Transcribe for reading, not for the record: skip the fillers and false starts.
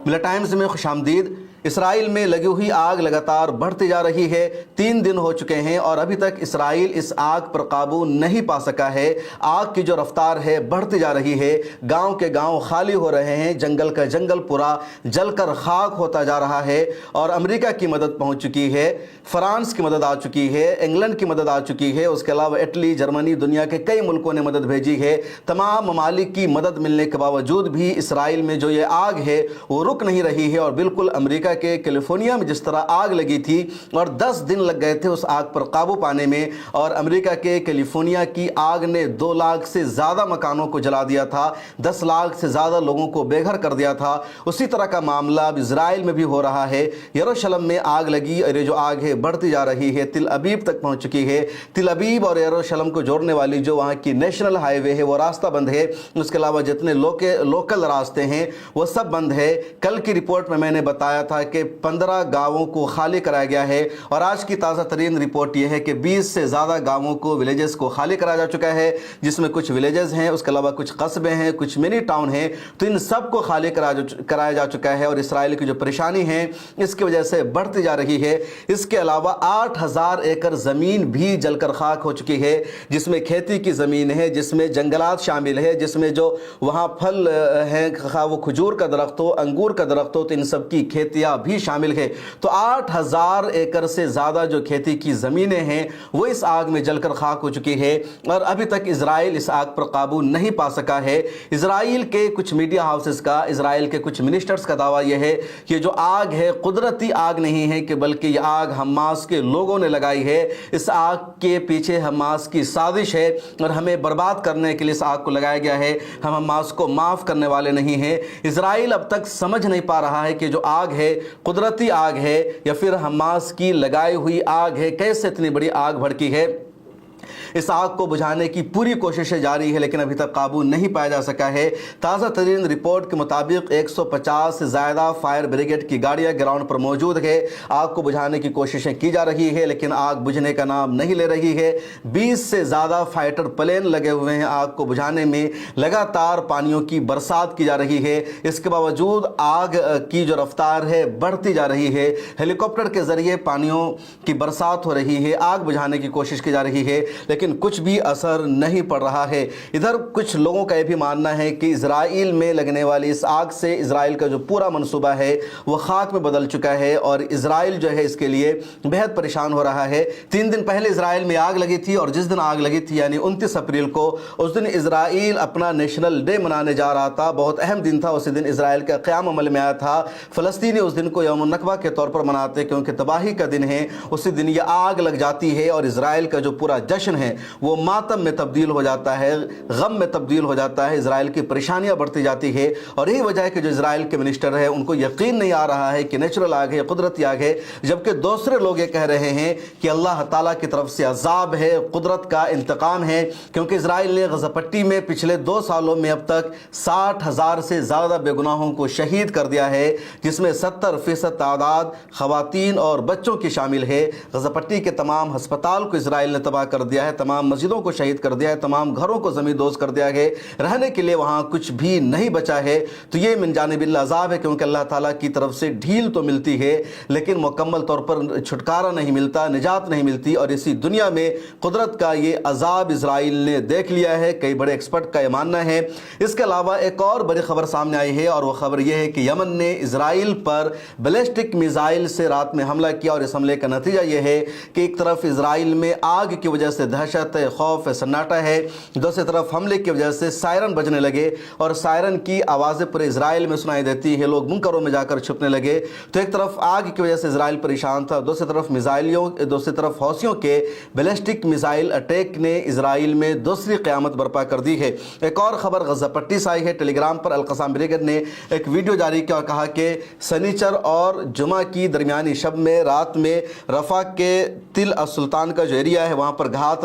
ملا ٹائمز میں خوش آمدید۔ اسرائیل میں لگی ہوئی آگ لگاتار بڑھتی جا رہی ہے۔ 3 دن ہو چکے ہیں اور ابھی تک اسرائیل اس آگ پر قابو نہیں پا سکا ہے۔ آگ کی جو رفتار ہے بڑھتی جا رہی ہے۔ گاؤں کے گاؤں خالی ہو رہے ہیں، جنگل کا جنگل پورا جل کر خاک ہوتا جا رہا ہے، اور امریکہ کی مدد پہنچ چکی ہے، فرانس کی مدد آ چکی ہے، انگلینڈ کی مدد آ چکی ہے، اس کے علاوہ اٹلی، جرمنی، دنیا کے کئی ملکوں نے مدد بھیجی ہے۔ تمام ممالک کی مدد ملنے کے باوجود بھی اسرائیل میں جو یہ آگ ہے وہ رک نہیں رہی ہے، اور بالکل امریکہ کے کیلیفورنیا میں جس طرح آگ لگی تھی اور 10 دن لگ گئے تھے اس آگ پر قابو پانے میں، اور امریکہ کے کیلیفورنیا کی آگ نے 2 لاکھ سے زیادہ مکانوں کو جلا دیا تھا، 10 لاکھ سے زیادہ لوگوں کو بے گھر کر دیا تھا، اسی طرح کا معاملہ اب اسرائیل میں بھی ہو رہا ہے۔ یروشلم میں آگ لگی اور یہ جو آگ ہے بڑھتی جا رہی ہے، تل ابیب تک پہنچ چکی ہے۔ تل ابیب اور یروشلم کو جوڑنے والی جو وہاں کی نیشنل ہائی وے ہے وہ راستہ بند ہے، اس کے علاوہ جتنے لوکل راستے ہیں وہ سب بند ہے۔ کل کی رپورٹ میں نے بتایا تھا کہ 15 گاؤں کو خالی کرایا گیا ہے، اور آج کی تازہ ترین رپورٹ یہ ہے کہ 20 سے زیادہ گاؤں کو، ولیجز کو خالی کرایا جا چکا ہے، جس میں کچھ ولیجز ہیں، اس کے علاوہ کچھ قصبے ہیں، کچھ منی ٹاؤن ہیں، تو ان سب کو خالی کرایا جا چکا ہے، اور اسرائیل کی جو پریشانی ہے اس کی وجہ سے بڑھتی جا رہی ہے۔ اس کے علاوہ 8000 ایکڑ زمین بھی جل کر خاک ہو چکی ہے، جس میں کھیتی کی زمین ہے، جس میں جنگلات شامل ہے، جس میں جو وہاں پھل ہیں، خواہ وہ کھجور کا درخت ہو، انگور کا درخت ہو، تو ان سب کی کھیتیاں بھی شامل ہے۔ تو 8000 ایکڑ سے زیادہ جو کھیتی کی زمینیں ہیں وہ اس آگ میں جل کر خاک ہو چکی ہے، اور ابھی تک اسرائیل اس آگ پر قابو نہیں پا سکا ہے۔ اسرائیل کے کچھ میڈیا ہاؤسز کا، اسرائیل کے کچھ منسٹرز کا دعویٰ یہ ہے کہ جو آگ ہے قدرتی آگ نہیں ہے، کہ بلکہ یہ آگ حماس کے لوگوں نے لگائی ہے، اس آگ کے پیچھے حماس کی سازش ہے، اور ہمیں برباد کرنے کے لیے اس آگ کو لگایا گیا ہے، ہم حماس کو معاف کرنے والے نہیں ہیں۔ اسرائیل اب تک سمجھ نہیں پا رہا ہے کہ جو آگ ہے قدرتی آگ ہے یا پھر حماس کی لگائی ہوئی آگ ہے، کیسے اتنی بڑی آگ بھڑکی ہے۔ اس آگ کو بجھانے کی پوری کوششیں جاری ہے، لیکن ابھی تک قابو نہیں پایا جا سکا ہے۔ تازہ ترین رپورٹ کے مطابق 150 سے زیادہ فائر بریگیڈ کی گاڑیاں گراؤنڈ پر موجود ہے، آگ کو بجھانے کی کوششیں کی جا رہی ہے، لیکن آگ بجھنے کا نام نہیں لے رہی ہے۔ 20 سے زیادہ فائٹر پلین لگے ہوئے ہیں آگ کو بجھانے میں، لگاتار پانیوں کی برسات کی جا رہی ہے، اس کے باوجود آگ کی جو رفتار ہے بڑھتی جا رہی ہے۔ ہیلی کاپٹر کے ذریعے پانیوں کی برسات ہو رہی ہے، آگ بجھانے کی کوشش کی جا رہی ہے، لیکن کچھ بھی اثر نہیں پڑ رہا ہے۔ ادھر کچھ لوگوں کا یہ بھی ماننا ہے کہ اسرائیل میں لگنے والی اس آگ سے اسرائیل کا جو پورا منصوبہ ہے وہ خاک میں بدل چکا ہے، اور اسرائیل جو ہے اس کے لیے بہت پریشان ہو رہا ہے۔ 3 دن پہلے اسرائیل میں آگ لگی تھی، اور جس دن آگ لگی تھی یعنی 29 اپریل کو، اس دن اسرائیل اپنا نیشنل ڈے منانے جا رہا تھا، بہت اہم دن تھا، اسی دن اسرائیل کا قیام عمل میں آیا تھا۔ فلسطینی اس دن کو یوم النکبہ کے طور پر مناتے کیونکہ تباہی کا دن ہے، اسی دن یہ آگ لگ جاتی ہے، اور اسرائیل کا جو پورا جشن ہے وہ ماتم میں تبدیل ہو جاتا ہے، غم میں تبدیل ہو جاتا ہے، اسرائیل کی پریشانیاں بڑھتی جاتی ہے۔ اور یہی وجہ ہے کہ جو اسرائیل کے منسٹر ہیں ان کو یقین نہیں آ رہا ہے کہ نیچرل آگ ہے، قدرتی آگ ہے، جبکہ دوسرے لوگ یہ کہہ رہے ہیں کہ اللہ تعالیٰ کی طرف سے عذاب ہے، قدرت کا انتقام ہے، کیونکہ اسرائیل نے غزہ پٹی میں پچھلے 2 سالوں میں اب تک 60,000 سے زیادہ بے گناہوں کو شہید کر دیا ہے، جس میں 70% تعداد خواتین اور بچوں کی شامل ہے۔ غزہ پٹی کے تمام ہسپتال کو اسرائیل نے تباہ کر دیا ہے، تمام مسجدوں کو شہید کر دیا ہے، تمام گھروں کو زمین دوز کر دیا ہے، رہنے کے لیے وہاں کچھ بھی نہیں بچا ہے۔ تو یہ من جانب اللہ عذاب ہے، کیونکہ اللہ تعالیٰ کی طرف سے ڈھیل تو ملتی ہے لیکن مکمل طور پر چھٹکارا نہیں ملتا، نجات نہیں ملتی، اور اسی دنیا میں قدرت کا یہ عذاب اسرائیل نے دیکھ لیا ہے، کئی بڑے ایکسپرٹ کا یہ ماننا ہے۔ اس کے علاوہ ایک اور بڑی خبر سامنے آئی ہے، اور وہ خبر یہ ہے کہ یمن نے اسرائیل پر بیلسٹک میزائل سے رات میں حملہ کیا، اور اس حملے کا نتیجہ یہ ہے کہ ایک طرف اسرائیل میں آگ کی وجہ سے دہشت، خوف، سناٹا ہے، دوسری طرف حملے کی وجہ سے سائرن بجنے لگے، اور سائرن کی آوازیں پورے اسرائیل میں سنائی دیتی ہے، لوگ بنکروں میں جا کر چھپنے لگے۔ تو ایک طرف آگ کی وجہ سے اسرائیل پریشان تھا، دوسری طرف حوثیوں کے بیلسٹک میزائل اٹیک نے اسرائیل میں دوسری قیامت برپا کر دی ہے۔ ایک اور خبر غزہ پٹی سے آئی ہے، ٹیلی گرام پر القسام بریگیڈ نے ایک ویڈیو جاری کیا اور کہا کہ سنیچر اور جمعہ کی درمیانی شب میں رات میں رفح کے تل السلطان کا جو ایریا ہے وہاں پر گھات